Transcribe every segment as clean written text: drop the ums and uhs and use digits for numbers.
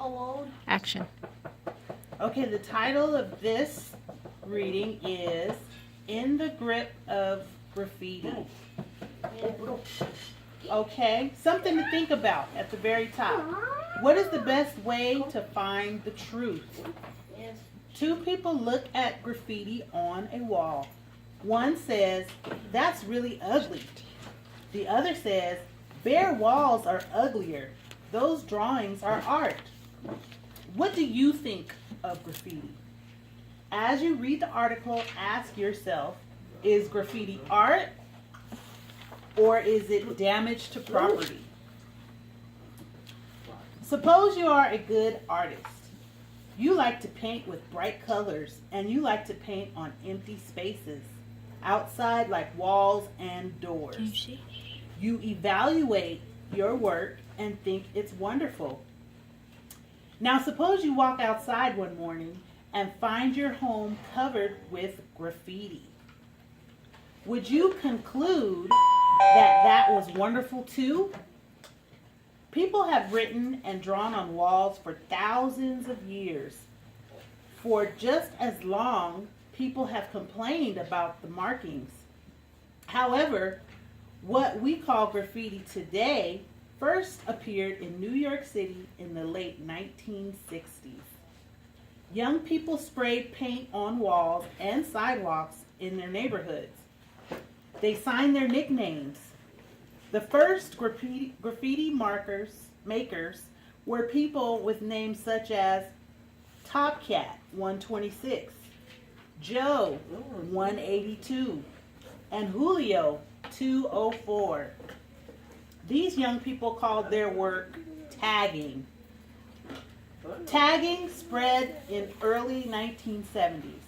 Alone. Action. Okay, the title of this reading is In the Grip of Graffiti. Okay, something to think about at the very top. What is the best way to find the truth? Yes. Two people look at graffiti on a wall. One says, "That's really ugly." The other says, "Bare walls are uglier. Those drawings are art." What do you think of graffiti? As you read the article, ask yourself, is graffiti art or is it damage to property? Suppose you are a good artist. You like to paint with bright colors and you like to paint on empty spaces, outside like walls and doors. Can you see? You evaluate your work and think it's wonderful. Now suppose you walk outside one morning and find your home covered with graffiti. Would you conclude that that was wonderful too? People have written and drawn on walls for thousands of years. For just as long, people have complained about the markings. However, what we call graffiti today first appeared in New York City in the late 1960s. Young people sprayed paint on walls and sidewalks in their neighborhoods. They signed their nicknames. The first graffiti makers were people with names such as Topcat 126, Joe 182, and Julio 204. These young people called their work tagging. Tagging spread in early 1970s.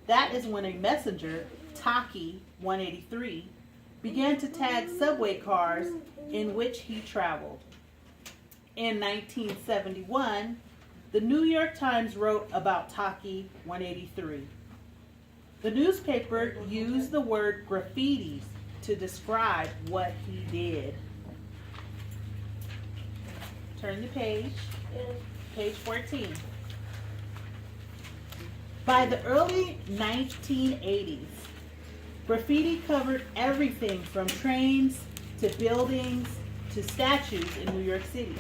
That is when a messenger, Taki 183, began to tag subway cars in which he traveled. In 1971, the New York Times wrote about Taki 183. The newspaper used the word graffitis to describe what he did. Turn the page, page 14. By the early 1980s, graffiti covered everything from trains to buildings to statues in New York City.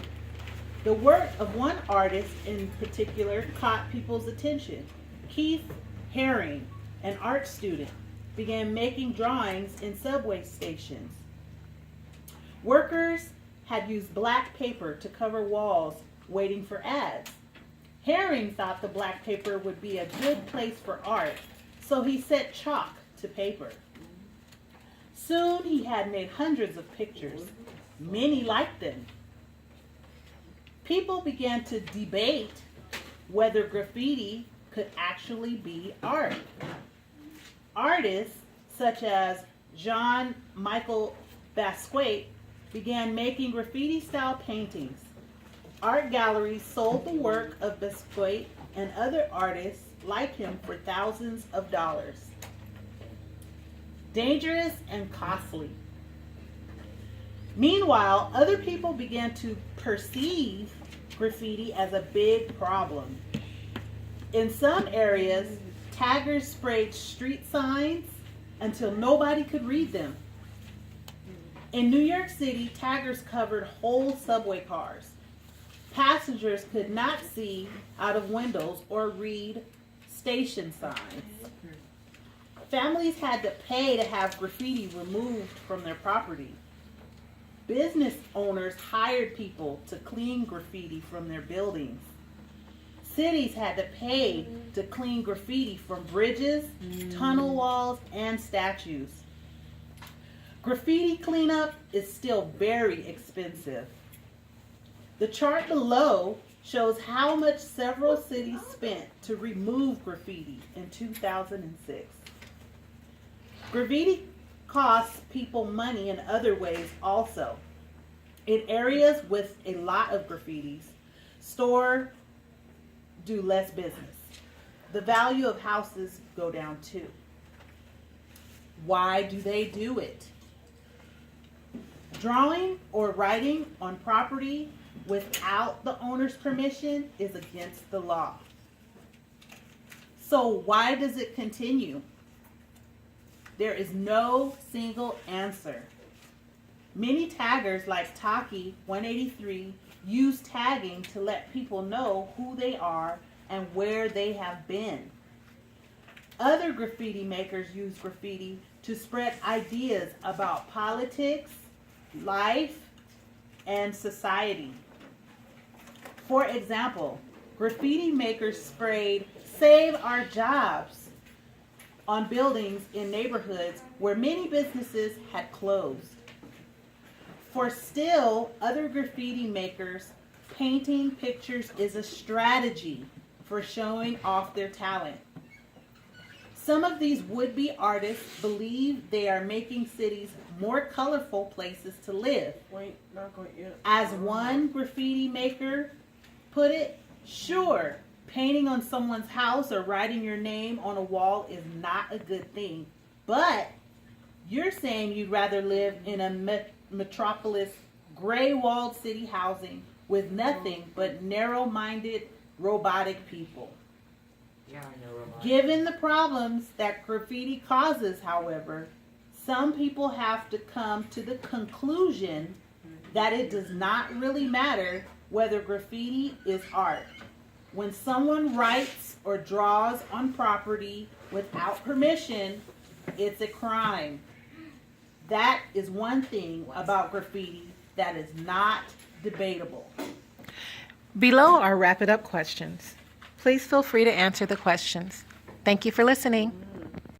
The work of one artist in particular caught people's attention. Keith Haring, an art student, began making drawings in subway stations. Workers had used black paper to cover walls waiting for ads. Haring thought the black paper would be a good place for art, so he set chalk to paper. Soon he had made hundreds of pictures. Many liked them. People began to debate whether graffiti could actually be art. Artists such as Jean-Michel Basquiat began making graffiti-style paintings. Art galleries sold the work of Basquiat and other artists like him for thousands of dollars. Dangerous and costly. Meanwhile, other people began to perceive graffiti as a big problem. In some areas, taggers sprayed street signs until nobody could read them. In New York City, taggers covered whole subway cars. Passengers could not see out of windows or read station signs. Families had to pay to have graffiti removed from their property. Business owners hired people to clean graffiti from their buildings. Cities had to pay to clean graffiti from bridges, tunnel walls, and statues. Graffiti cleanup is still very expensive. The chart below shows how much several cities spent to remove graffiti in 2006. Graffiti costs people money in other ways also. In areas with a lot of graffitis, stores do less business. The value of houses go down too. Why do they do it? Drawing or writing on property without the owner's permission is against the law. So why does it continue? There is no single answer. Many taggers like Taki183 use tagging to let people know who they are and where they have been. Other graffiti makers use graffiti to spread ideas about politics, life, and society. For example, graffiti makers sprayed "Save Our Jobs" on buildings in neighborhoods where many businesses had closed. For still other graffiti makers, painting pictures is a strategy for showing off their talent. Some of these would-be artists believe they are making cities more colorful places to live. Wait, not quite yet. As one graffiti maker put it, sure, painting on someone's house or writing your name on a wall is not a good thing. But you're saying you'd rather live in a metropolis, gray-walled city housing with nothing but narrow-minded, robotic people. Yeah, I know robotic. Given the problems that graffiti causes, however, some people have to come to the conclusion that it does not really matter whether graffiti is art. When someone writes or draws on property without permission, it's a crime. That is one thing about graffiti that is not debatable. Below are wrap it up questions. Please feel free to answer the questions. Thank you for listening.